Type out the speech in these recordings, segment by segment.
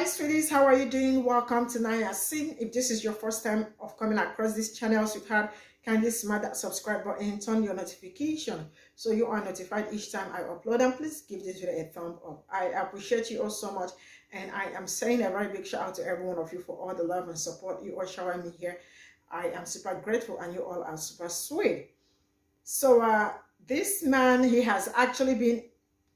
sweeties, how are you doing? Welcome to ncélïng. If this is your first time of coming across this channel, sweetheart, kindly smash that subscribe button and turn your notification so you are notified each time I upload. And please give this video a thumb up. I appreciate you all so much, and I am saying a very big shout out to every one of you for all the love and support you all showering me here. I am super grateful, and you all are super sweet. So this man, he has actually been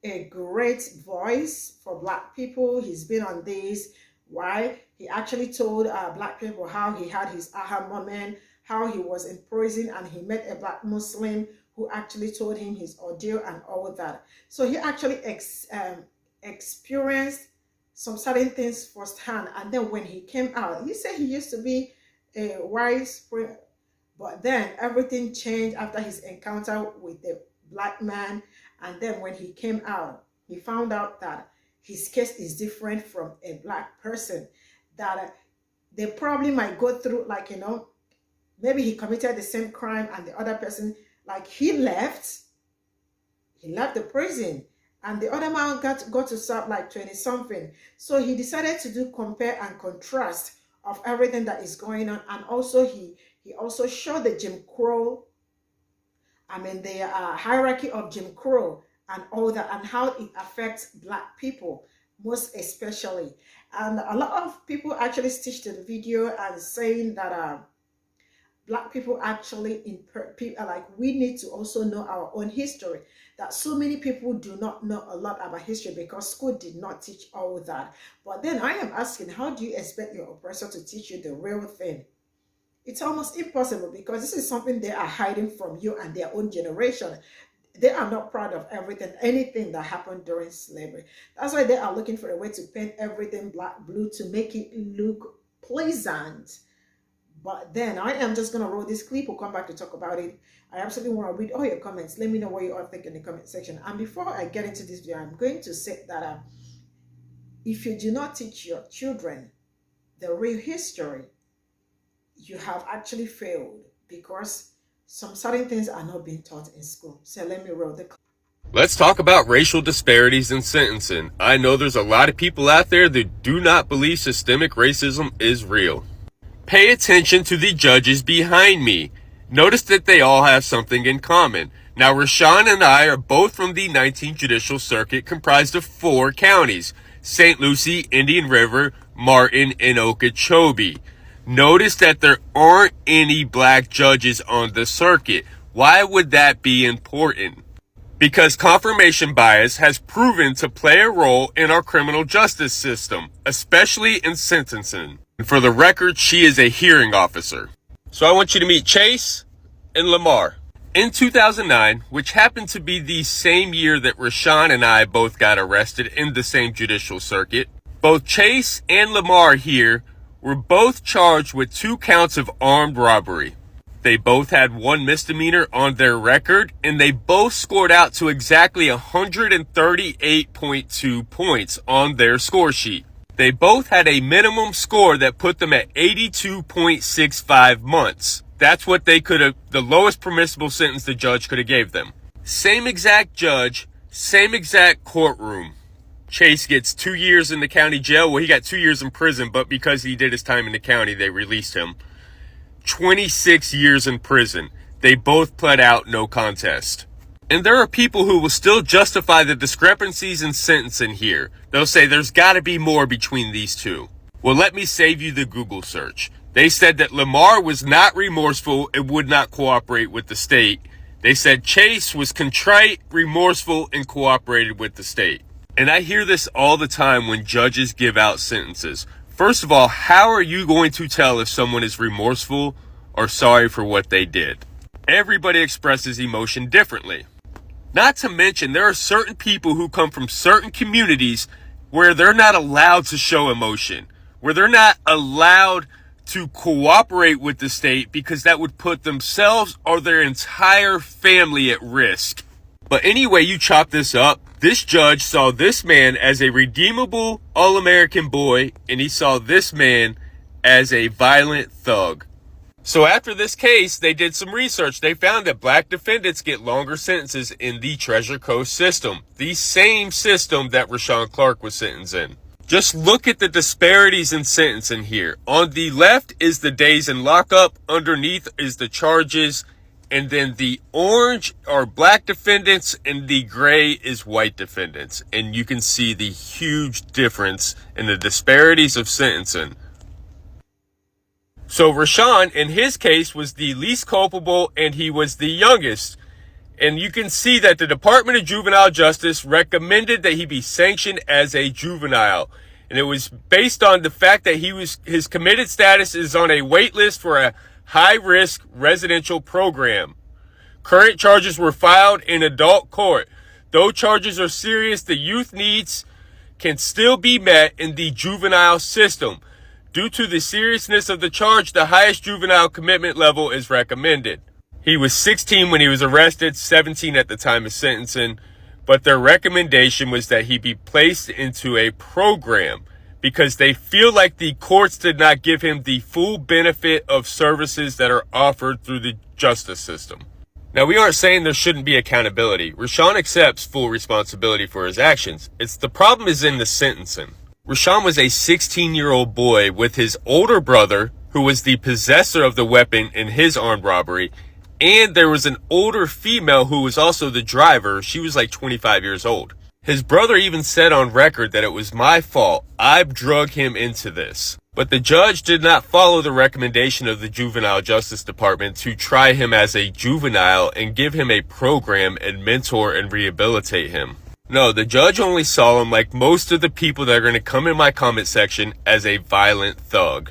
a great voice for Black people. He's been on this. Why? He actually told Black people how he had his aha moment, how he was in prison and he met a Black Muslim who actually told him his ordeal and all that. So he actually experienced some certain things firsthand. And then when he came out, he said he used to be a wise, but then everything changed after his encounter with the Black man. And then when he came out, he found out that his case is different from a Black person, that they probably might go through, like, you know, maybe he committed the same crime and the other person, like, he left the prison and the other man got to serve like 20 something. So he decided to do compare and contrast of everything that is going on. And also he also showed the Jim Crow, the hierarchy of Jim Crow and all that, and how it affects Black people, most especially. And a lot of people actually stitched the video and saying that Black people actually, we need to also know our own history. That so many people do not know a lot about history because school did not teach all that. But then I am asking, how do you expect your oppressor to teach you the real thing? It's almost impossible, because this is something they are hiding from you and their own generation. They are not proud of anything that happened during slavery. That's why they are looking for a way to paint everything black, blue to make it look pleasant. But then I am just going to roll this clip. We'll come back to talk about it. I absolutely want to read all your comments. Let me know what you all think in the comment section. And before I get into this video, I'm going to say that if you do not teach your children the real history, you have actually failed, because some certain things are not being taught in school. So let me roll the clip. Let's talk about racial disparities in sentencing. I know there's a lot of people out there that do not believe systemic racism is real. Pay attention to the judges behind me. Notice that they all have something in common. Now, Rashawn and I are both from the 19th Judicial Circuit, comprised of 4 counties: St. Lucie, Indian River, Martin, and Okeechobee. Notice that there aren't any Black judges on the circuit. Why would that be important? Because confirmation bias has proven to play a role in our criminal justice system, especially in sentencing. And for the record, she is a hearing officer. So I want you to meet Chase and Lamar. In 2009, which happened to be the same year that Rashawn and I both got arrested in the same judicial circuit, both Chase and Lamar here were both charged with 2 counts of armed robbery. They both had 1 misdemeanor on their record, and they both scored out to exactly 138.2 points on their score sheet. They both had a minimum score that put them at 82.65 months. That's what they could have, the lowest permissible sentence the judge could have gave them. Same exact judge, same exact courtroom. Chase gets 2 years in the county jail. Well, he got 2 years in prison, but because he did his time in the county, they released him. 26 years in prison. They both pled out no contest. And there are people who will still justify the discrepancies in sentencing here. They'll say there's got to be more between these two. Well, let me save you the Google search. They said that Lamar was not remorseful and would not cooperate with the state. They said Chase was contrite, remorseful, and cooperated with the state. And I hear this all the time when judges give out sentences. First of all, how are you going to tell if someone is remorseful or sorry for what they did? Everybody expresses emotion differently. Not to mention, there are certain people who come from certain communities where they're not allowed to show emotion, where they're not allowed to cooperate with the state because that would put themselves or their entire family at risk. But anyway, you chop this up, this judge saw this man as a redeemable all-American boy, and he saw this man as a violent thug. So after this case, they did some research. They found that Black defendants get longer sentences in the Treasure Coast system, the same system that Rashawn Clark was sentenced in. Just look at the disparities in sentencing here. On the left is the days in lockup, underneath is the charges, and then the orange are black defendants and the gray is white defendants. And you can see the huge difference in the disparities of sentencing. So Rashawn, in his case, was the least culpable and he was the youngest. And you can see that the Department of Juvenile Justice recommended that he be sanctioned as a juvenile. And it was based on the fact that his committed status is on a wait list for a high-risk residential program. Current charges were filed in adult court. Though charges are serious, the youth needs can still be met in the juvenile system. Due to the seriousness of the charge, the highest juvenile commitment level is recommended. He was 16 when he was arrested, 17 at the time of sentencing, but their recommendation was that he be placed into a program because they feel like the courts did not give him the full benefit of services that are offered through the justice system. Now, we aren't saying there shouldn't be accountability. Rashawn accepts full responsibility for his actions. The problem is in the sentencing. Rashawn was a 16-year-old boy with his older brother, who was the possessor of the weapon in his armed robbery, and there was an older female who was also the driver. She was like 25 years old. His brother even said on record that it was my fault. I drug him into this. But the judge did not follow the recommendation of the Juvenile Justice Department to try him as a juvenile and give him a program and mentor and rehabilitate him. No, the judge only saw him, like most of the people that are going to come in my comment section, as a violent thug.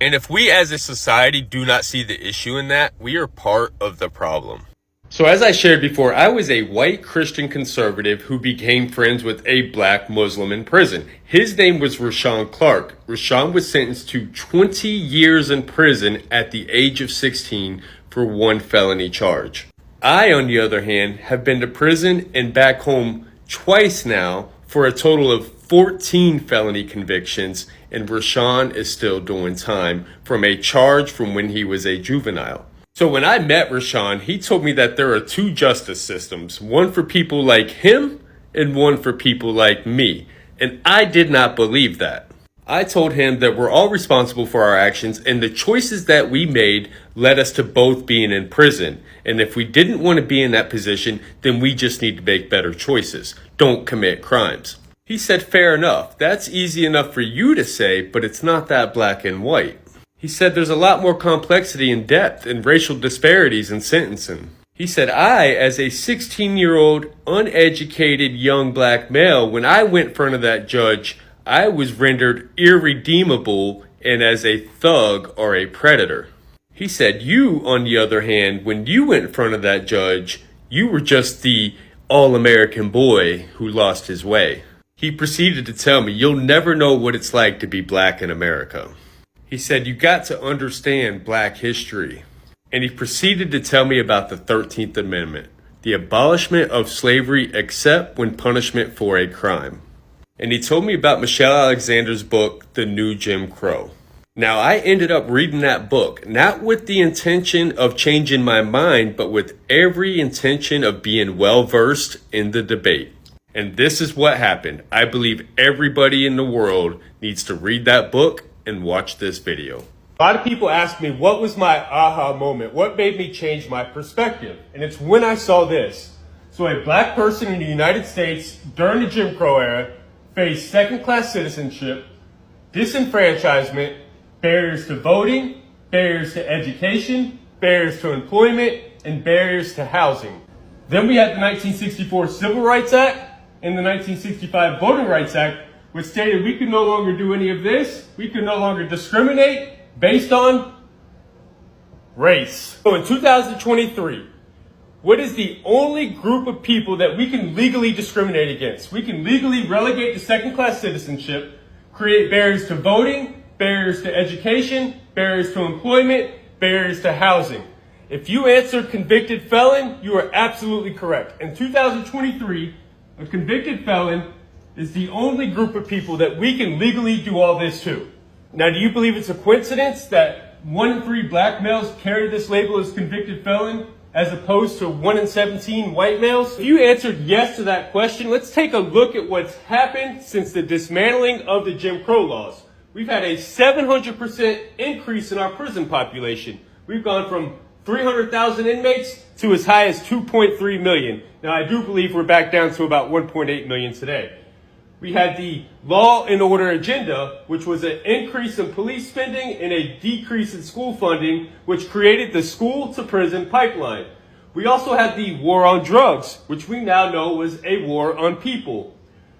And if we as a society do not see the issue in that, we are part of the problem. So as I shared before, I was a white Christian conservative who became friends with a black Muslim in prison. His name was Rashawn Clark. Rashawn was sentenced to 20 years in prison at the age of 16 for one felony charge. I, on the other hand, have been to prison and back home twice now for a total of 14 felony convictions, and Rashawn is still doing time from a charge from when he was a juvenile. So when I met Rashawn, he told me that there are two justice systems, one for people like him and one for people like me. And I did not believe that. I told him that we're all responsible for our actions, and the choices that we made led us to both being in prison. And if we didn't want to be in that position, then we just need to make better choices. Don't commit crimes. He said, fair enough. That's easy enough for you to say, but it's not that black and white. He said there's a lot more complexity and depth and racial disparities in sentencing. He said, I, as a 16-year-old, uneducated young black male, when I went in front of that judge, I was rendered irredeemable and as a thug or a predator. He said, you, on the other hand, when you went in front of that judge, you were just the all-American boy who lost his way. He proceeded to tell me, you'll never know what it's like to be black in America. He said, you got to understand black history. And he proceeded to tell me about the 13th Amendment, the abolishment of slavery except when punishment for a crime. And he told me about Michelle Alexander's book, The New Jim Crow. Now, I ended up reading that book, not with the intention of changing my mind, but with every intention of being well-versed in the debate. And this is what happened. I believe everybody in the world needs to read that book and watch this video. A lot of people ask me, what was my aha moment? What made me change my perspective? And it's when I saw this. So a black person in the United States during the Jim Crow era faced second-class citizenship, disenfranchisement, barriers to voting, barriers to education, barriers to employment, and barriers to housing. Then we had the 1964 Civil Rights Act and the 1965 Voting Rights Act, which stated we could no longer do any of this. We could no longer discriminate based on race. So in 2023, what is the only group of people that we can legally discriminate against? We can legally relegate to second-class citizenship, create barriers to voting, barriers to education, barriers to employment, barriers to housing. If you answered convicted felon, you are absolutely correct. In 2023, a convicted felon is the only group of people that we can legally do all this to. Now, do you believe it's a coincidence that 1 in 3 black males carry this label as convicted felon? as opposed to 1 in 17 white males? If you answered yes to that question, let's take a look at what's happened since the dismantling of the Jim Crow laws. We've had a 700% increase in our prison population. We've gone from 300,000 inmates to as high as 2.3 million. Now, I do believe we're back down to about 1.8 million today. We had the law and order agenda, which was an increase in police spending and a decrease in school funding, which created the school to prison pipeline. We also had the war on drugs, which we now know was a war on people.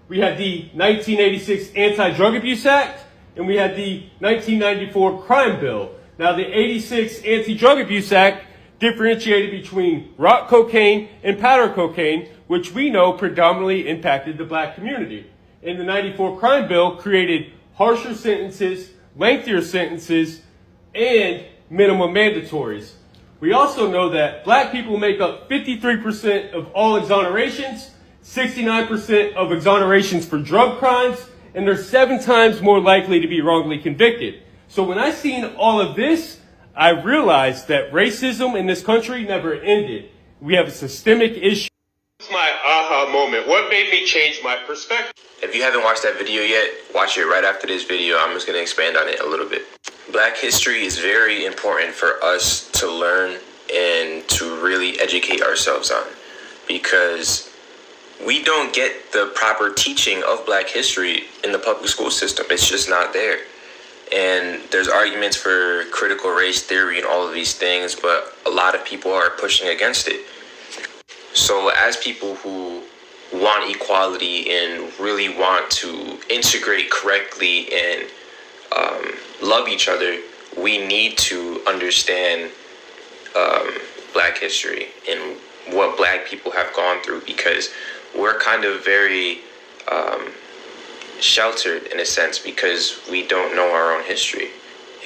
We had the 1986 Anti-Drug Abuse Act, and we had the 1994 Crime Bill. Now, the 86 Anti-Drug Abuse Act differentiated between rock cocaine and powder cocaine, which we know predominantly impacted the black community. And the 94 Crime Bill created harsher sentences, lengthier sentences, and minimum mandatories. We also know that black people make up 53% of all exonerations, 69% of exonerations for drug crimes, and they're 7 times more likely to be wrongly convicted. So when I seen all of this, I realized that racism in this country never ended. We have a systemic issue. My aha moment. What made me change my perspective? If you haven't watched that video yet, watch it right after this video. I'm just going to expand on it a little bit. Black history is very important for us to learn and to really educate ourselves on, because we don't get the proper teaching of black history in the public school system. It's just not there. And there's arguments for critical race theory and all of these things, but a lot of people are pushing against it. So as people who want equality and really want to integrate correctly and love each other, we need to understand black history and what black people have gone through, because we're kind of very sheltered in a sense, because we don't know our own history,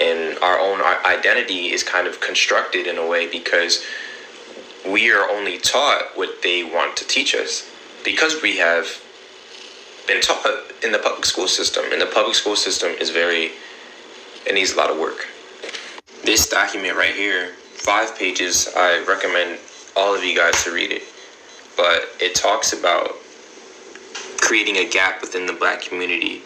and our own identity is kind of constructed in a way because we are only taught what they want to teach us, because we have been taught in the public school system. And the public school system is it needs a lot of work. This document right here, 5 pages, I recommend all of you guys to read it. But it talks about creating a gap within the black community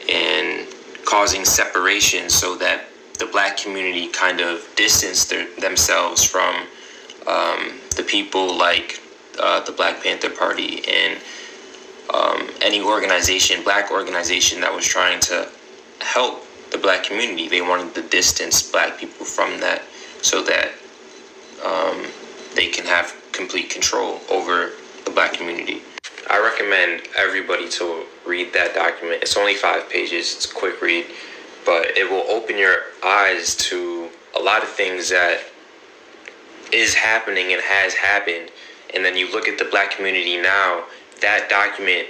and causing separation so that the black community kind of distanced themselves from the people like the Black Panther Party and any black organization that was trying to help the black community. They wanted to distance black people from that so that they can have complete control over the black community. I recommend everybody to read that document. It's only 5 pages. It's a quick read, but it will open your eyes to a lot of things that is happening and has happened. And then you look at the black community now, that document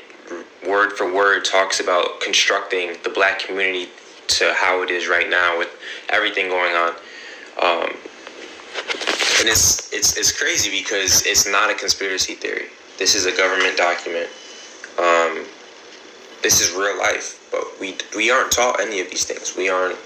word for word talks about constructing the black community to how it is right now with everything going on. And it's crazy because it's not a conspiracy theory. This is a government document. This is real life, but we aren't taught any of these things. We aren't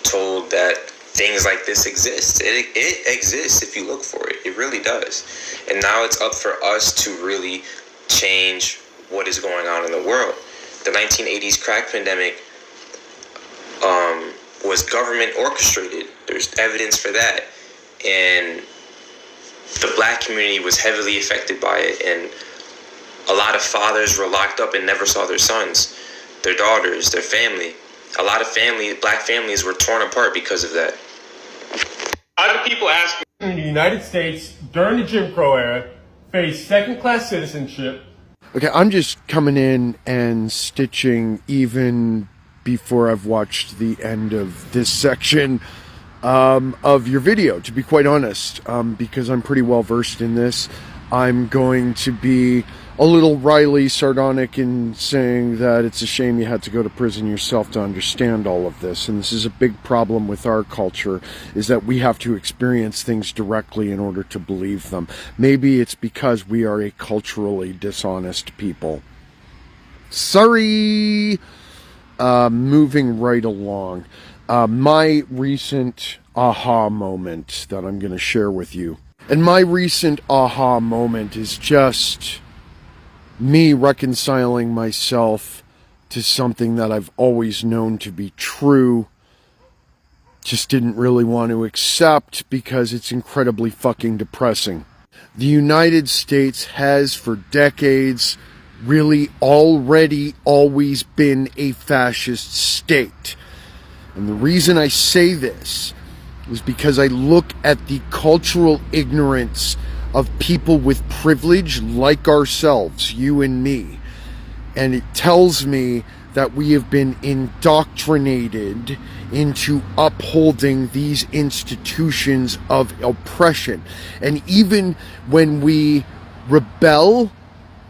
told that things like this exist. It exists if you look for it. It really does. And now it's up for us to really change what is going on in the world. The 1980s crack pandemic was government orchestrated. There's evidence for that. And the black community was heavily affected by it. And a lot of fathers were locked up and never saw their sons, their daughters, their family. A lot of black families were torn apart because of that. A lot of people ask me, in the United States during the Jim Crow era faced second-class citizenship. Okay, I'm just coming in and stitching even before I've watched the end of this section of your video, to be quite honest, because I'm pretty well versed in this. I'm going to be a little wryly sardonic in saying that it's a shame you had to go to prison yourself to understand all of this. And this is a big problem with our culture, is that we have to experience things directly in order to believe them. Maybe it's because we are a culturally dishonest people. Sorry! Moving right along. my recent aha moment that I'm going to share with you. And my recent aha moment is just me reconciling myself to something that I've always known to be true, just didn't really want to accept because it's incredibly fucking depressing. The United States has for decades really already always been a fascist state. And the reason I say this is because I look at the cultural ignorance of people with privilege like ourselves, you and me. And it tells me that we have been indoctrinated into upholding these institutions of oppression. And even when we rebel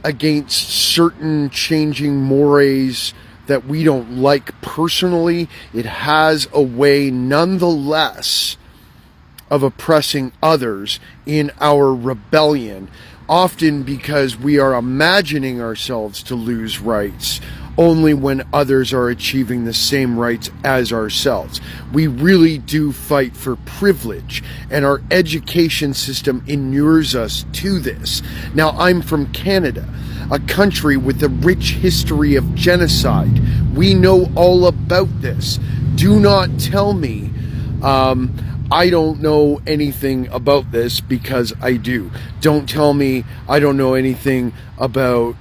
against certain changing mores that we don't like personally, it has a way nonetheless of oppressing others in our rebellion, often because we are imagining ourselves to lose rights only when others are achieving the same rights as ourselves. We really do fight for privilege, and our education system inures us to this. Now, I'm from Canada, a country with a rich history of genocide. We know all about this. Do not tell me I don't know anything about this, because I do. Don't tell me I don't know anything about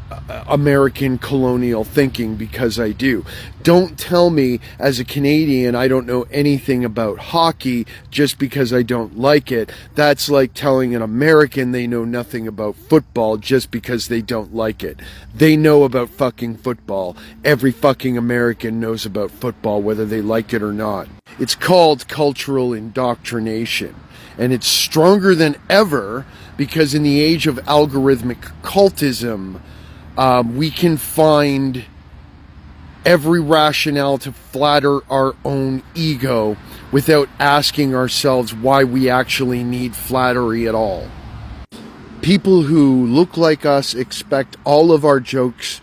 American colonial thinking, because I do. Don't tell me as a Canadian I don't know anything about hockey just because I don't like it. That's like telling an American they know nothing about football just because they don't like it. They know about fucking football. Every fucking American knows about football, whether they like it or not. It's called cultural indoctrination, and it's stronger than ever because in the age of algorithmic cultism, we can find every rationale to flatter our own ego without asking ourselves why we actually need flattery at all. People who look like us expect all of our jokes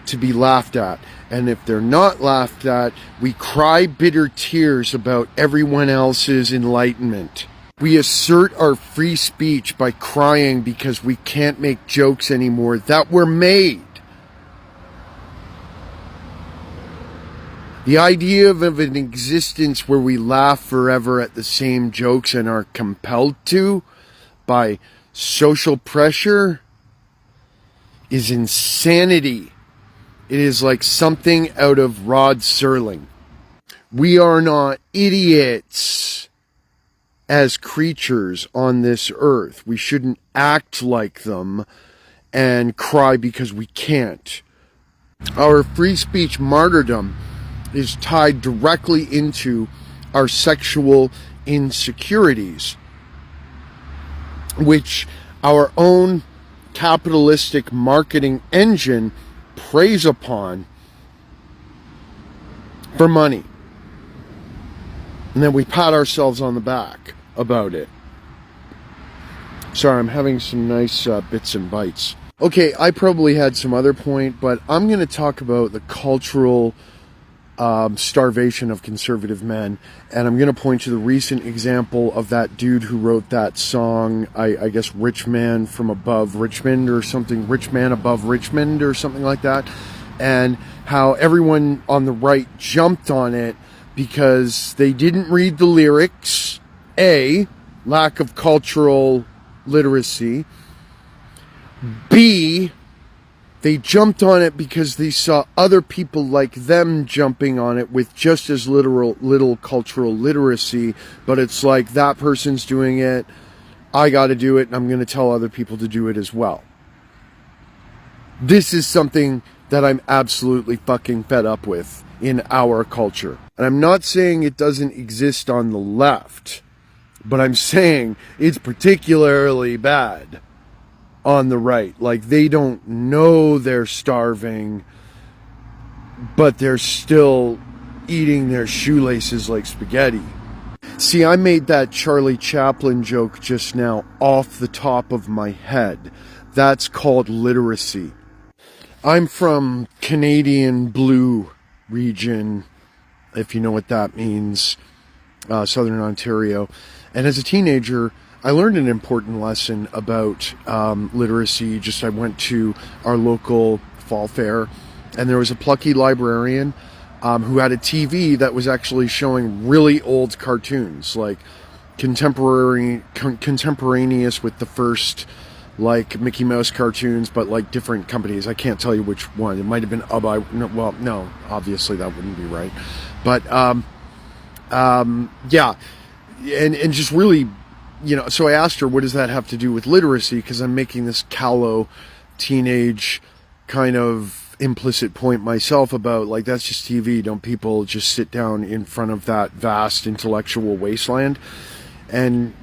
to be laughed at. And if they're not laughed at, we cry bitter tears about everyone else's enlightenment. We assert our free speech by crying because we can't make jokes anymore that were made. The idea of an existence where we laugh forever at the same jokes and are compelled to by social pressure is insanity. It is like something out of Rod Serling. We are not idiots as creatures on this earth. We shouldn't act like them and cry because we can't. Our free speech martyrdom is tied directly into our sexual insecurities, which our own capitalistic marketing engine preys upon for money. And then we pat ourselves on the back about it. Sorry, I'm having some nice bits and bites. Okay, I probably had some other point, but I'm going to talk about the cultural starvation of conservative men, and I'm going to point to the recent example of that dude who wrote that song, I guess Rich Man from Above Richmond or something, Rich Man Above Richmond or something like that, and how everyone on the right jumped on it because they didn't read the lyrics. A, lack of cultural literacy. B, they jumped on it because they saw other people like them jumping on it with just as little cultural literacy, but it's like, that person's doing it, I got to do it, and I'm going to tell other people to do it as well. This is something that I'm absolutely fucking fed up with in our culture. And I'm not saying it doesn't exist on the left, but I'm saying it's particularly bad on the right. Like, they don't know they're starving, but they're still eating their shoelaces like spaghetti. See, I made that Charlie Chaplin joke just now off the top of my head. That's called literacy. I'm from Canadian Blue region, if you know what that means, Southern Ontario. And as a teenager, I learned an important lesson about literacy. I went to our local fall fair, and there was a plucky librarian who had a TV that was actually showing really old cartoons, like contemporaneous with the first like Mickey Mouse cartoons, but like different companies. I can't tell you which one. It might have been no, obviously that wouldn't be right. But yeah, and just really, so I asked her, what does that have to do with literacy? Because I'm making this callow teenage kind of implicit point myself about, like, that's just TV. Don't people just sit down in front of that vast intellectual wasteland? And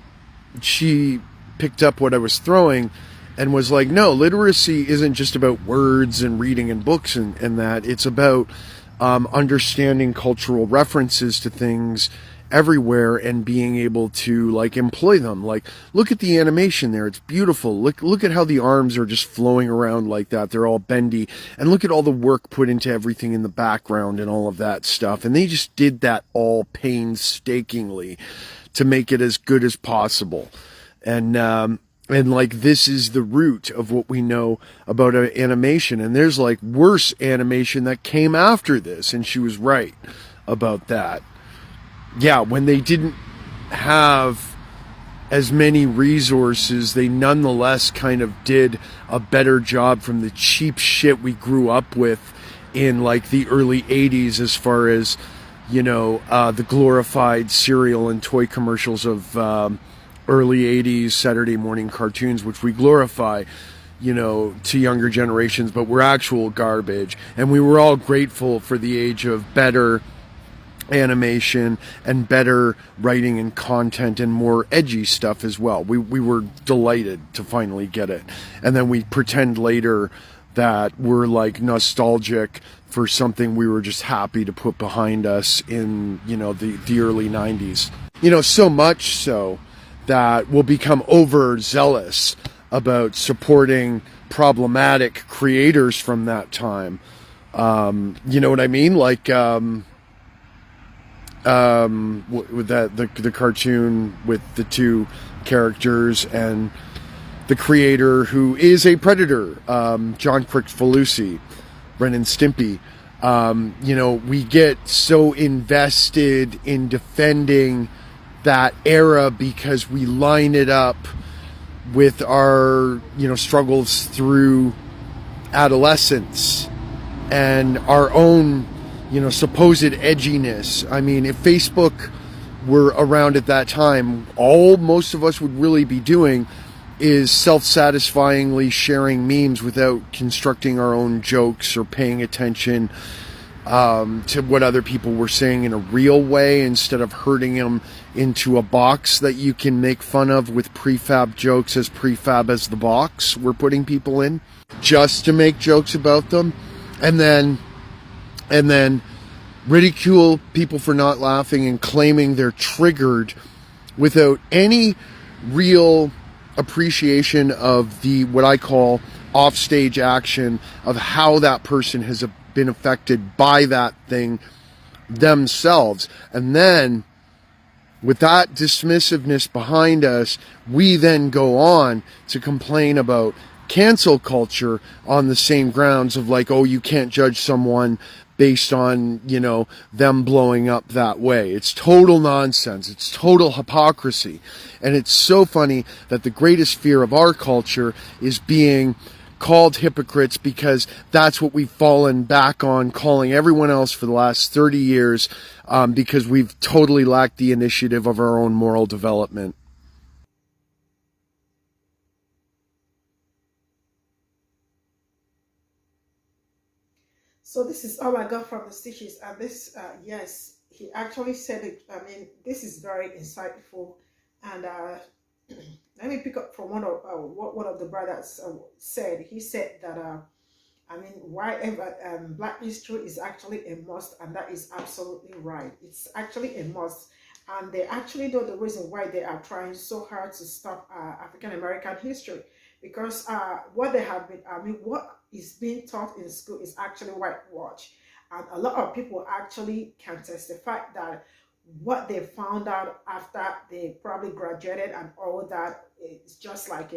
she picked up what I was throwing and was like, no, literacy isn't just about words and reading and books and that. It's about understanding cultural references to things everywhere and being able to like employ them. Like, look at the animation there. It's beautiful. Look at how the arms are just flowing around like that. They're all bendy. And look at all the work put into everything in the background and all of that stuff. And they just did that all painstakingly to make it as good as possible. And like, this is the root of what we know about animation. And there's like worse animation that came after this. And she was right about that. Yeah, when they didn't have as many resources, they nonetheless kind of did a better job from the cheap shit we grew up with in like the early 80s, as far as, the glorified cereal and toy commercials of early 80s Saturday morning cartoons, which we glorify, to younger generations, but were actual garbage. And we were all grateful for the age of better animation and better writing and content and more edgy stuff as well. We were delighted to finally get it. And then we pretend later that we're like nostalgic for something we were just happy to put behind us in, the early 90s. So much so that we'll become overzealous about supporting problematic creators from that time. You know what I mean? Like, with the cartoon with the two characters and the creator who is a predator, John Kricfalusi, Ren and Stimpy. We get so invested in defending that era because we line it up with our, struggles through adolescence and our own, supposed edginess. I mean, if Facebook were around at that time, all most of us would really be doing is self-satisfyingly sharing memes without constructing our own jokes or paying attention to what other people were saying in a real way, instead of herding them into a box that you can make fun of with prefab jokes as prefab as the box we're putting people in, just to make jokes about them, and then ridicule people for not laughing and claiming they're triggered without any real appreciation of the, what I call, offstage action of how that person has been affected by that thing themselves. And then with that dismissiveness behind us, we then go on to complain about cancel culture on the same grounds of like, oh, you can't judge someone based on, them blowing up that way. It's total nonsense. It's total hypocrisy. And it's so funny that the greatest fear of our culture is being called hypocrites, because that's what we've fallen back on calling everyone else for the last 30 years, because we've totally lacked the initiative of our own moral development. So this is all I got from the stitches, and this, yes, he actually said it. I mean, this is very insightful, and let me pick up from what one of the brothers said. He said that whatever Black history is actually a must, and that is absolutely right. It's actually a must, and they actually know the reason why they are trying so hard to stop African American history, because what they have been, what is being taught in school is actually whitewash. And a lot of people actually can testify that what they found out after they probably graduated and all that, it's just like,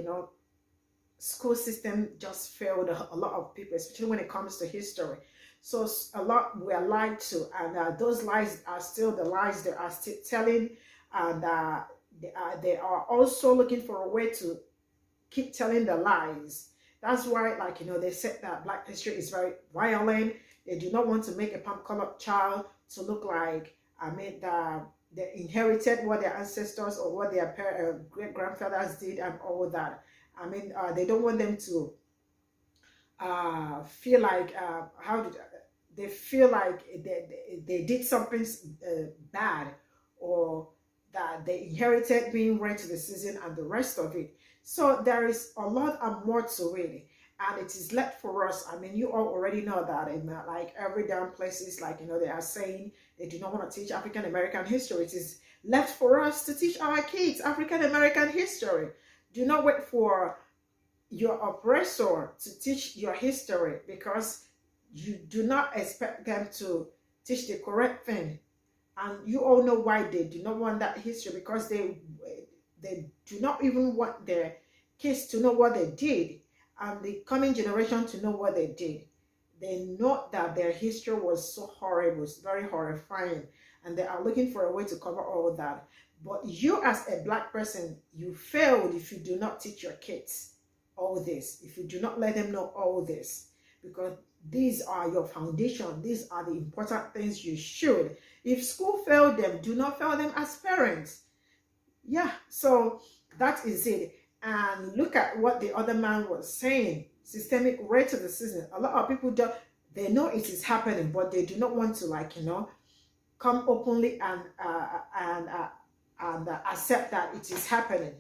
school system just failed a lot of people, especially when it comes to history. So a lot were lied to, and those lies are still the lies they are still telling, and they are also looking for a way to keep telling the lies. That's why, like, they said that Black history is very violent. They do not want to make a palm-colored child to look like, they inherited what their ancestors or what their great-grandfathers did and all that. They don't want them to feel like, they feel like they did something bad, or that they inherited being right to the season and the rest of it. So there is a lot and more to it, and it is left for us. You all already know that in like every damn places, like, they are saying they do not want to teach African American history. It is left for us to teach our kids African American history. Do not wait for your oppressor to teach your history, because you do not expect them to teach the correct thing. And you all know why they do not want that history, because they do not even want their kids to know what they did, and the coming generation to know what they did. They know that their history was so horrible, it's very horrifying, and they are looking for a way to cover all that. But you, as a Black person, you failed if you do not teach your kids all this, if you do not let them know all this, because these are your foundation. These are the important things you should. If school failed them, do not fail them as parents. Yeah, so that is it. And look at what the other man was saying. Systemic rate of the season. A lot of people they know it is happening, but they do not want to, like, come openly and accept that it is happening.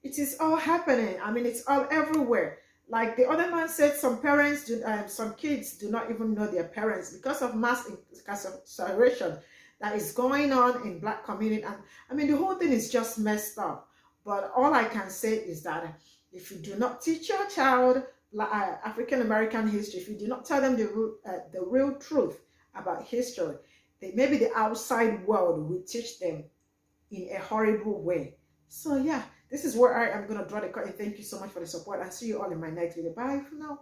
It is all happening. It's all everywhere. Like the other man said, some kids do not even know their parents because of mass incarceration that is going on in Black community. And the whole thing is just messed up. But all I can say is that if you do not teach your child African American history, if you do not tell them the real truth about history, maybe the outside world will teach them in a horrible way. So yeah, this is where I am going to draw the curtain. Thank you so much for the support, and see you all in my next video. Bye for now.